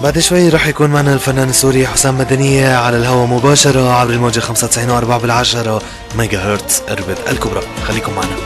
بعد شوي رح يكون معنا الفنان السوري حسام مدنية على الهواء مباشرة عبر الموجة 95.4 ميجا هرتز اربد الكبرى. خليكم معنا.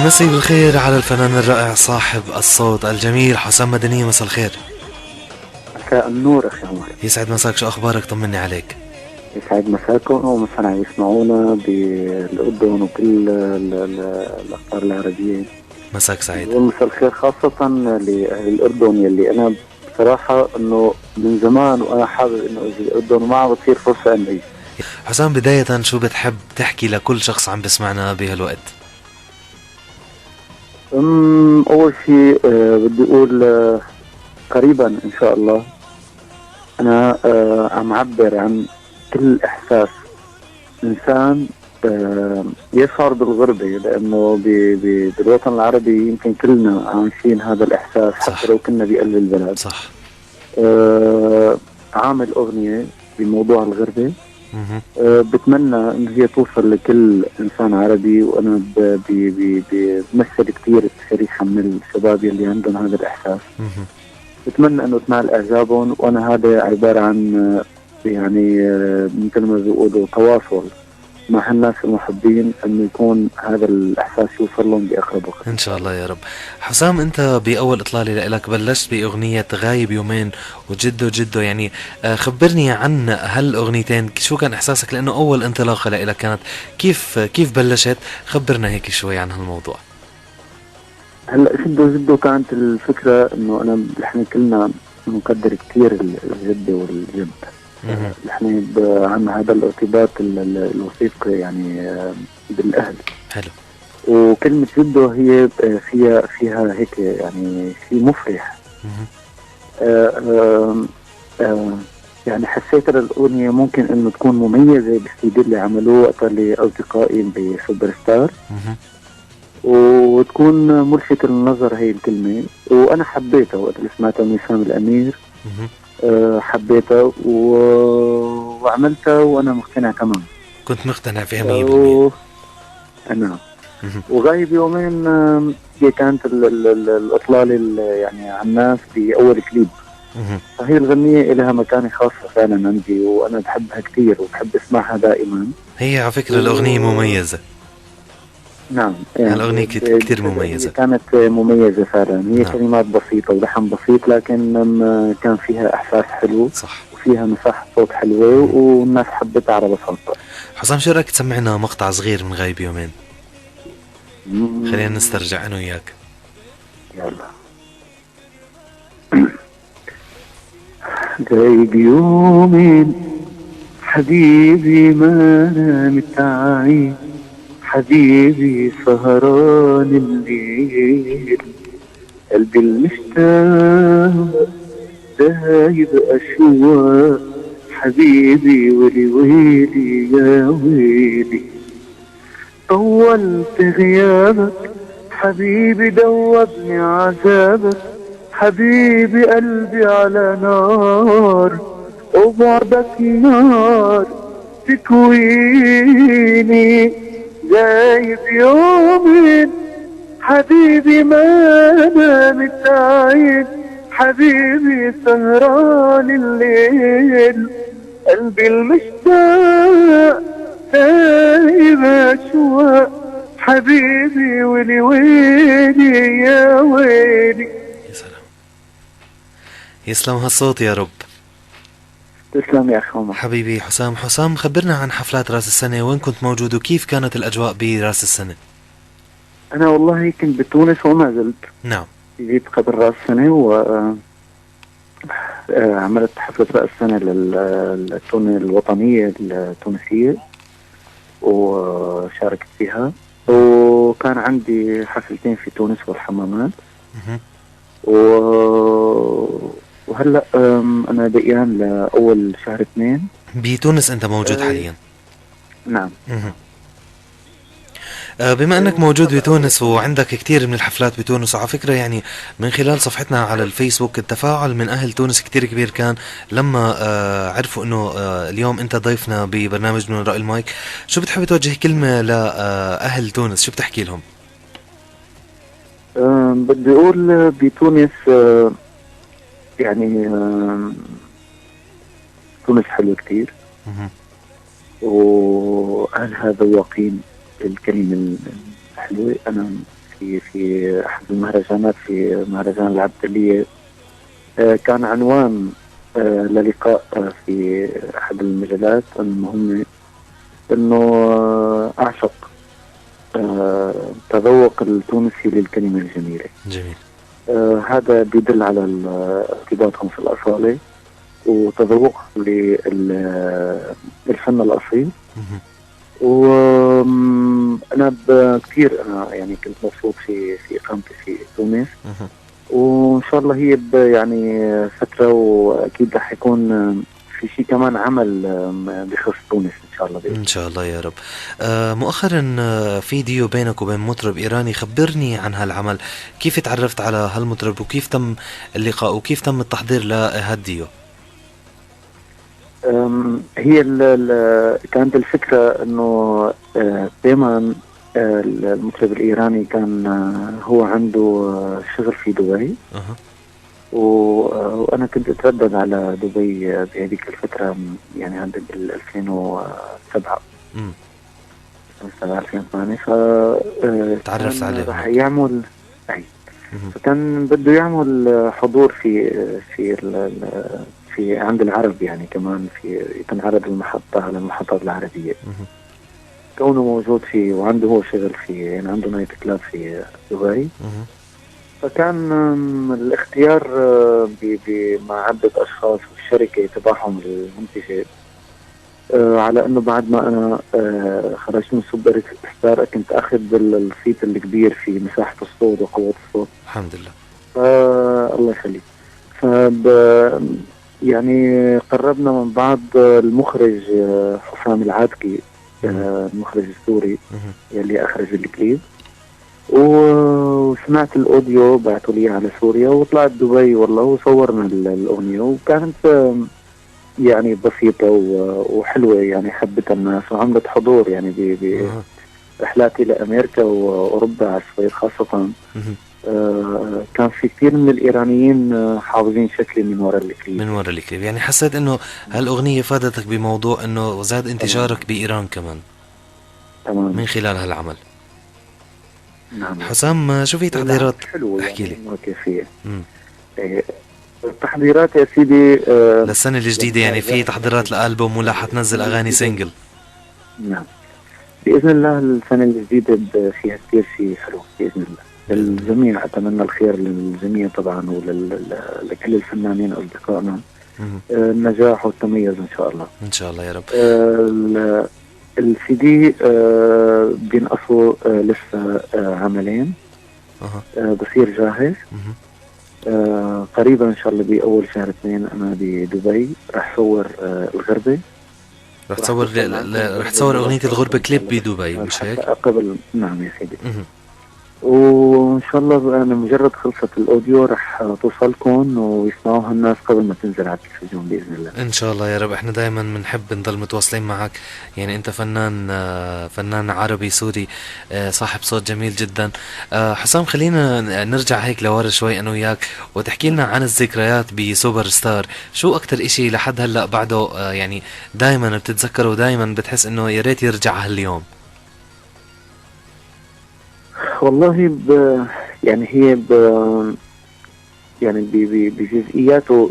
مسي بالخير على الفنان الرائع صاحب الصوت الجميل حسام مدنية. مساء الخير. مساء النور اخي عمر. يسعد مساك، شو اخبارك؟ طمني عليك. يسعد مساكم ومسانا يسمعونا بالاردن وكل الاقطار العربيه. مساك سعيد. ومساء الخير خاصه للاردن يلي انا بصراحه انه من زمان وانا حابب انه اجي الاردن وما عم بتصير فرصه اني اجي. حسام بدايه شو بتحب تحكي لكل شخص عم بسمعنا بهالوقت؟ أول شيء بدي أقول قريبا إن شاء الله أنا عم عبر عن كل إحساس إنسان يشعر بالغربة، لأنه بالوطن العربي يمكن كلنا عايشين هذا الإحساس حتى لو كنا بقلب البلد. صح. عامل أغنية بموضوع الغربة. بتمنى ان هي توصل لكل انسان عربي، وانا بمثل كثير شريحه من الشباب اللي عندهم هذا الاحساس. بتمنى انه تنال اعجابهم، وانا هذا عباره عن يعني مثل ما بيقولوا تواصل مع الناس المحبين انه يكون هذا الاحساس يوصل لهم باقرب وقت ان شاء الله يا رب. حسام، انت باول اطلاله لك بلشت باغنيه غايب يومين وجده يعني خبرني عن هالاغنيتين، شو كان احساسك؟ لانه اول انطلاقه لك كانت كيف بلشت؟ خبرنا هيك شوي عن هالموضوع. هلا جده كانت الفكره انه انا نحن كلنا نقدر كثير الجده والجد. نحن عندنا هذا الارتباط الوثيق يعني بالاهل. حلو. وكلمة جده هي فيها هيك يعني شيء مفرح. يعني حسيت الأغنية ممكن انه تكون مميزة بالسيدي اللي عملوه وقت لأصدقائي بسوبر ستار، وتكون ملفتة للنظر هي الكلمة، وانا حبيتها وقت اللي سمعتها من وسام الامير. حبيتها وعملتها وانا مقتنع تمام. كنت مقتنع فيها 100%. نعم. وغايب يومين هي كانت الاطلالة يعني على الناس باول كليب. فهي الغنية لها مكانة خاصة فعلا عندي، وانا بحبها كثير وبحب اسمعها دائما. هي على فكرة الاغنية مميزة. نعم يعني الأغنية كتير مميزة. كانت مميزة فعلا. هي نعم. كلمات بسيطة ولحن بسيط، لكن كان فيها إحساس حلو. صح. وفيها مساحة صوت حلوة والناس حبتها على بساطة. حسام، شو رأيك تسمعنا مقطع صغير من غايب يومين؟ خلينا نسترجع أنا وياك. يلا. غايب يومين حبيبي ما نامت عين، حبيبي سهران الليل، قلبي المشتاق دايب أشواق، حبيبي ويلي ويلي يا ويلي، طولت غيابك حبيبي دوبني عذابك، حبيبي قلبي على نار وبعدك نار تكويني، غايب يومين حبيبي ما نامت عين، حبيبي سهران الليل، قلبي المشتاق دايب أشواق، حبيبي ويلي ويلي يا ويلي. يا سلام، يسلم هالصوت يا رب. تسلم يا أخي عمر. حبيبي حسام، خبرنا عن حفلات رأس السنة، وين كنت موجود وكيف كانت الأجواء برأس السنة؟ أنا والله كنت بتونس وما زلت. نعم. جيت قبل رأس السنة وعملت حفلة رأس السنة الوطنية التونسية وشاركت فيها. وكان عندي حفلتين في تونس والحمامات. وهلأ أنا دقيان لأول شهر 2 بتونس. أنت موجود حاليا؟ نعم. بما أنك موجود بتونس وعندك كتير من الحفلات بتونس، وعلى فكرة يعني من خلال صفحتنا على الفيسبوك التفاعل من أهل تونس كتير كبير كان لما عرفوا أنه اليوم أنت ضيفنا ببرنامج من وراء المايك. شو بتحب توجه كلمة لأهل تونس؟ شو بتحكي لهم؟ بدي أقول بتونس يعني تونس حلوة كتير، وأهلها ذواقين الكلمة الحلوة. أنا في أحد المهرجانات، في مهرجان العبدلية، كان عنوان للقاء في أحد المجلات المهمة إنه أعشق تذوق التونسي للكلمة الجميلة. جميل. هذا بيدل على ارتباطهم في الأصالة وتذوقهم للفن الأصيل. وأنا كثير أنا يعني كنت مبسوط في إقامتي في تونس، وإن شاء الله هي يعني فترة، وأكيد رح يكون في شيء كمان عمل بخصوص تونس إن شاء الله. إن شاء الله يا رب. مؤخرا في ديو بينك وبين مطرب إيراني، خبرني عن هالعمل. كيف تعرفت على هالمطرب وكيف تم اللقاء وكيف تم التحضير لهالديو؟ هي كانت الفكرة انه دائما المطرب الايراني كان هو عنده شغل في دبي. وانا كنت اتردد على دبي بهذيك الفترة، يعني عند 2007 2008. تعرفت عليه راح يعمل فكان بده يعمل حضور في عند العرب، يعني كمان في تنعرض المحطة على المحطات العربية. كونه موجود فيه وعنده هو شغل في، يعني عنده نايت كلاب في دبي. فكان الاختيار مع عدة أشخاص والشركة تبعهم المنتجة، على أنه بعد ما أنا خرجت من سوبر ستار كنت أخذ الصيت الكبير في مساحة الصوت وقوة الصوت الحمد لله. الله يخليك. يعني قربنا من بعض. المخرج حسام العاتكي، المخرج السوري يلي أخرج الكليب، وسمعت الأوديو بعثوا لي على سوريا، وطلعت دبي والله وصورنا الأغنية، وكانت يعني بسيطة وحلوة، يعني حبت الناس وعملت حضور يعني برحلاتي لأمريكا وأوروبا على الصعيد خاصة. كان في كثير من الإيرانيين حافظين شكلي من وراء الكليب. يعني حسيت انه هالأغنية فادتك بموضوع انه زاد انتشارك بإيران كمان تمام من خلال هالعمل. نعم. حسام، شو في تحضيرات؟ احكي لي. كيفية التحضيرات يا سيدي للسنة الجديدة، يعني في تحضيرات لألبوم ولا حتنزل أغاني سينجل؟ نعم بإذن الله السنة الجديدة فيها كثير شيء حلو بإذن الله للجميع. أتمنى الخير للجميع طبعا، ولكل الفنانين أصدقائنا النجاح والتميز إن شاء الله. إن شاء الله يا رب. السي دي بينقصوا لسه عملين بصير جاهز. قريبا إن شاء الله بأول شهر 2 أنا بدبي راح صور الغربة. رح تصور أغنية الغربة كليب بدبي، مش هيك؟ قبل. نعم يا سيدي. وإن شاء الله أنا مجرد خلصت الأوديو رح توصلكم ويسمعوها الناس قبل ما تنزل على التلفزيون بإذن الله. إن شاء الله يا رب. إحنا دائما بنحب نضل متواصلين معك، يعني أنت فنان عربي سوري صاحب صوت جميل جدا. حسام، خلينا نرجع هيك لورا شوي أنا وياك وتحكي لنا عن الذكريات بسوبر ستار. شو أكتر إشي لحد هلأ بعده يعني دائما بتتذكره ودائما بتحس إنه يا ريت يرجع هاليوم؟ والله يعني هي يعني بجزئياته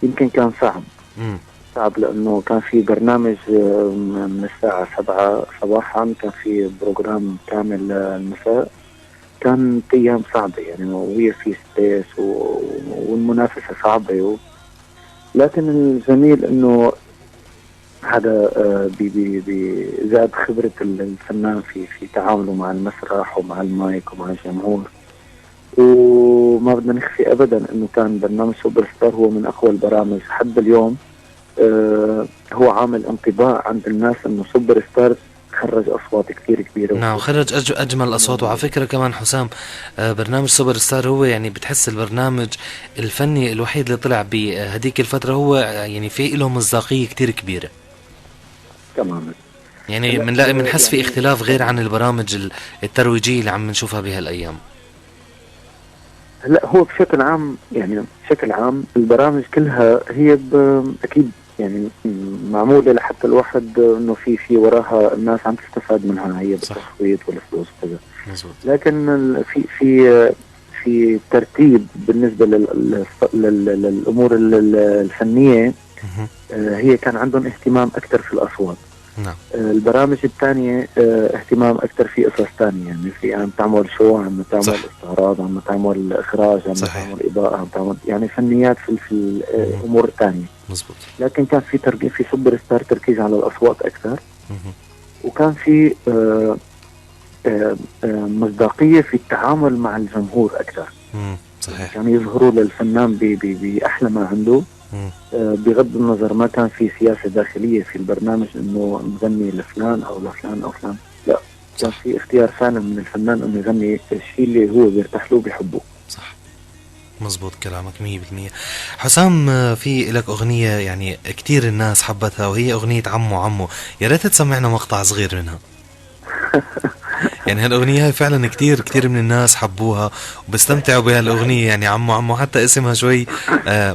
يمكن كان صعب لأنه كان في برنامج من الساعة 7 صباحا، كان في بروجرام كامل المساء، كانت أيام صعبة يعني، وهي في ستريس والمنافسة صعبة لكن الجميل إنه هذا زاد خبرة الفنان في تعامله مع المسرح ومع المايك ومع الجمهور. وما بدنا نخفي أبدا إنه كان برنامج سوبر ستار هو من أقوى البرامج حد اليوم. هو عامل انطباع عند الناس إنه سوبر ستار خرج أصوات كتير كبيرة. نعم، خرج أجمل الأصوات. وعلى فكرة كمان حسام، برنامج سوبر ستار هو يعني بتحس البرنامج الفني الوحيد اللي طلع بهديك الفترة، هو يعني في له مصداقية كتير كبيرة تماما. يعني بنحس في اختلاف غير عن البرامج الترويجية اللي عم نشوفها بهالأيام. لا، هو بشكل عام يعني بشكل عام البرامج كلها هي أكيد يعني معمولة لحتى الواحد انه في وراها الناس عم تستفاد منها، هي بالتصويت والفلوس وكذا. لكن في ترتيب بالنسبة للأمور الفنية، هي كان عندهم اهتمام أكثر في الأصوات. نعم. البرامج الثانية اهتمام أكثر في قصص ثانية، يعني في عم تعمل شو، عم تعمل استعراض، عم تعمل إخراج، عم تعمل إضاءة، عم تعمل يعني فنيات في الأمور الثانية. مزبوط. لكن كان في تركيز في سوبر ستار، تركيز على الأصوات أكثر. وكان في مصداقية في التعامل مع الجمهور أكثر. صحيح. يعني يظهروا للفنان بأحلى ما عنده. بغض النظر ما كان في سياسة داخلية في البرنامج انه نغني لفلان او لفلان او فلان، لا، كان في اختيار فعلا من الفنان انه يغني الشيء اللي هو بيرتاح له بيحبه. صح، مزبوط كلامك 100%. حسام، في لك اغنية يعني كتير الناس حبتها، وهي اغنية عمو عمو، يا ريت تسمعنا مقطع صغير منها. يعني هالأغنية فعلا كتير من الناس حبوها وبستمتعوا بهالأغنية، يعني عمو عمو حتى اسمها شوي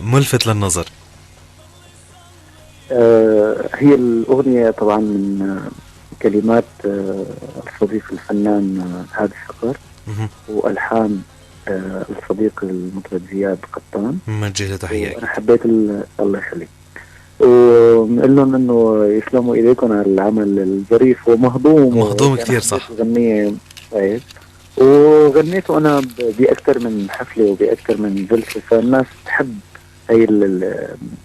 ملفت للنظر. هي الأغنية طبعا من كلمات الصديق الفنان هادي الصقر، وألحان الصديق المطرب زياد قطان. موجه له تحية. أنا حبيت الله يخليك، ونقول لهم انه يسلموا ايديكم على العمل الظريف ومهضوم كتير. صح. غنية طيب، وغنيته انا باكثر من حفله وباكثر من جلسه، فالناس تحب هي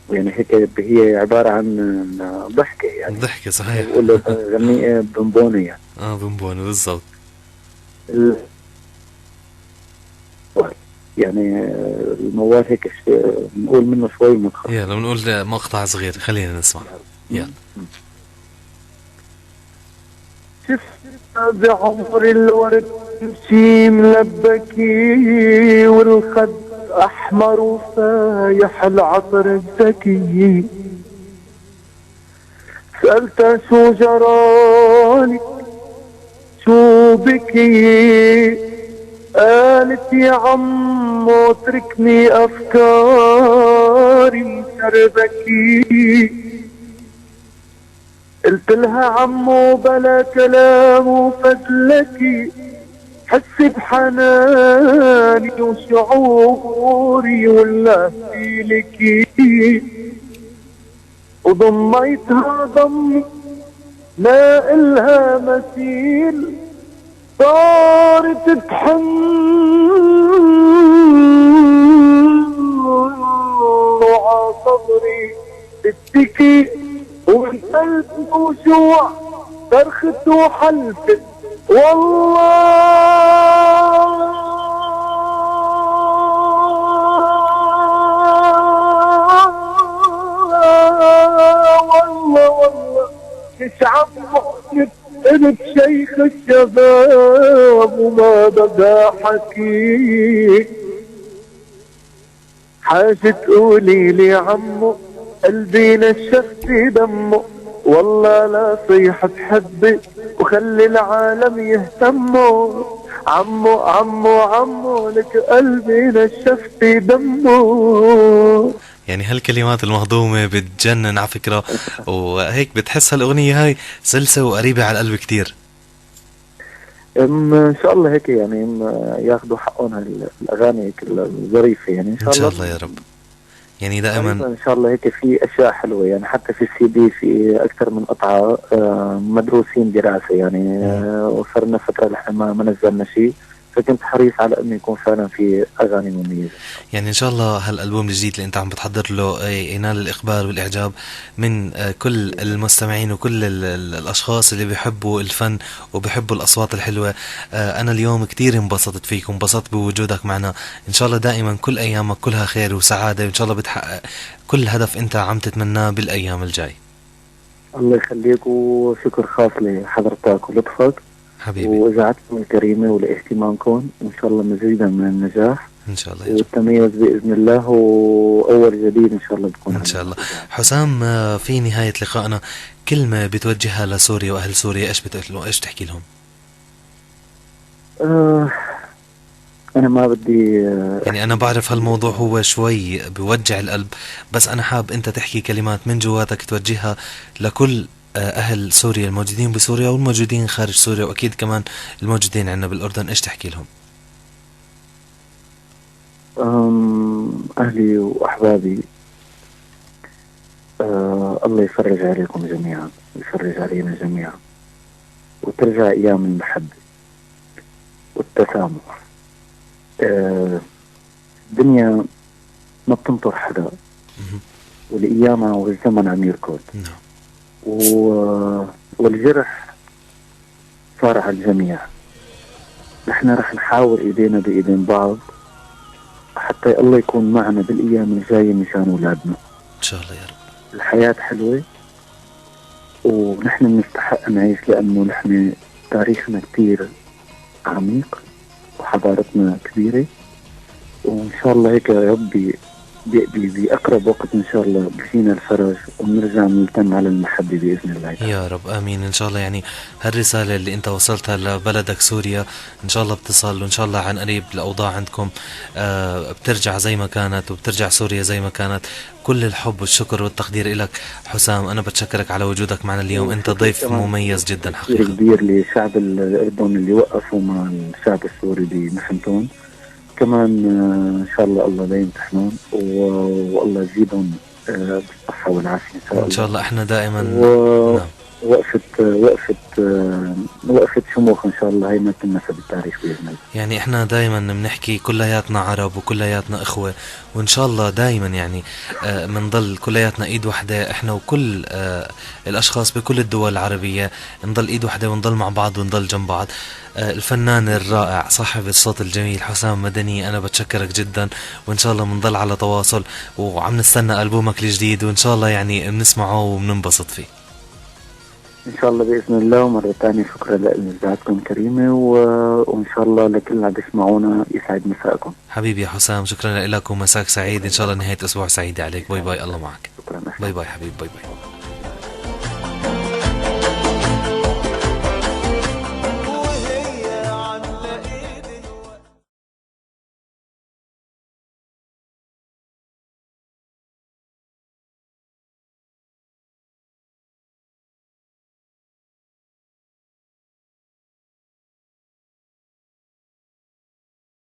يعني هيك هي عباره عن ضحكه يعني. ضحكه صحيح. بقول له غنية بونبونة يعني. بونبونة بالضبط. يعني الموال هيك نقول منه شوي متخصص. يلا بنقول مقطع صغير، خلينا نسمع. يلا. شفت بعمر الورد تمشي ملبكي، والخد احمر وفايح العطر الزكي. سألت شو جرالك شو بكي، قالت يا عمو اتركني افكاري شربكي. قلت لها عمو بلا كلام وفضلكي، حسي بحناني وشعوري ولا فيلكي. وضميتها ضمي ما إلها مثيل، صارت تحن وعصبري تتكي، والقلب وجوع صرخت وحلفت والله مش عم انت شيخ الشباب وما بقى حكي. حاجة تقولي لي عمو قلبي نشفت دمه، والله لا صيح بحبك وخلي العالم يهتموا. عمو عمو عمو لك قلبي نشفت دمه. يعني هالكلمات المهضومة بتجنن على فكرة، وهيك بتحس هالأغنية هاي سلسة وقريبة على القلب كتير. ان شاء الله هيك يعني ياخذوا حقهم الاغاني هيك الظريفه يعني ان شاء الله يا رب. يعني دائما ان شاء الله هيك في اشياء حلوه يعني، حتى في السي دي في اكثر من قطعه مدروسين دراسه يعني. وصرنا فتره نحن ما نزلنا شيء، فكنت حريص على انه يكون فعلا في اغاني مميزه. يعني ان شاء الله هالالبوم الجديد اللي انت عم بتحضر له ينال الاقبال والاعجاب من كل المستمعين وكل الاشخاص اللي بيحبوا الفن وبيحبوا الاصوات الحلوه. انا اليوم كتير انبسطت فيك وانبسطت بوجودك معنا. ان شاء الله دائما كل ايامك كلها خير وسعاده، وان شاء الله بتحقق كل هدف انت عم تتمناه بالايام الجاي. الله يخليك، وشكر خاص لحضرتك ولطفك حبيبي واذاعتكم الكريمه ولاهتمامكم، وان شاء الله مزيدا من النجاح ان شاء الله يا رب. والتميز باذن الله، واول جديد ان شاء الله بكون ان شاء الله. حسام، في نهايه لقائنا كلمه بتوجهها لسوريا واهل سوريا، ايش بتقول له، ايش تحكي لهم؟ أنا ما بدي يعني أنا بعرف هالموضوع هو شوي بوجع القلب، بس أنا حاب أنت تحكي كلمات من جواتك توجهها لكل أهل سوريا الموجودين بسوريا والموجودين خارج سوريا، وأكيد كمان الموجودين عندنا بالأردن. إيش تحكي لهم؟ أهلي وأحبابي، الله يفرج عليكم جميعا ويفرج علينا جميعا، وترجع أيام المحبة والتسامح. الدنيا ما بتنطر حدا، والأيام والزمن عم يركض، والجرح صار على الجميع. نحن رح نحاول ايدينا بايدين بعض حتى الله يكون معنا بالايام الجايه مشان اولادنا. ان شاء الله يا رب. الحياه حلوه ونحن بنستحق نعيش، لانه نحن تاريخنا كثير عميق وحضارتنا كبيره، وان شاء الله هيك يا ربي بأقرب وقت إن شاء الله بفينا الفرج ونرجع نلتم على المحبة بإذن الله. يا رب آمين. إن شاء الله يعني هالرسالة اللي أنت وصلتها لبلدك سوريا إن شاء الله بتصل، وإن شاء الله عن قريب الأوضاع عندكم بترجع زي ما كانت، وبترجع سوريا زي ما كانت. كل الحب والشكر والتقدير لك حسام. أنا بتشكرك على وجودك معنا اليوم، أنت ضيف مميز جدا حقيقة. كبير لشعب الأردن اللي وقفوا مع الشعب السوري بمحنتهم. كمان ان شاء الله الله لا يمتحنون والله يزيدهم بالصحه والعافيه ان شاء الله. ان شاء الله احنا دائما نعم. وقفة شموخ ان شاء الله هي ما تنسى بالتاريخ باذن الله. يعني احنا دائما بنحكي كلياتنا عرب وكلياتنا اخوه، وان شاء الله دائما يعني بنضل كلياتنا ايد وحده، احنا وكل الاشخاص بكل الدول العربيه نضل ايد وحده ونضل مع بعض ونضل جنب بعض. الفنان الرائع صاحب الصوت الجميل حسام مدني، أنا بتشكرك جدا، وإن شاء الله بنضل على تواصل، وعم نستنى ألبومك الجديد، وإن شاء الله يعني بنسمعه وبننبسط فيه إن شاء الله بإذن الله. ومرة ثانية شكرا لإذاعتكم الكريمة، وإن شاء الله لكل اللي بيسمعونا يسعد مساءكم. حبيبي يا حسام، شكرا لك ومساك سعيد، إن شاء الله نهاية أسبوع سعيدة عليك. باي باي، الله معك. شكرا. باي باي حبيبي، باي باي.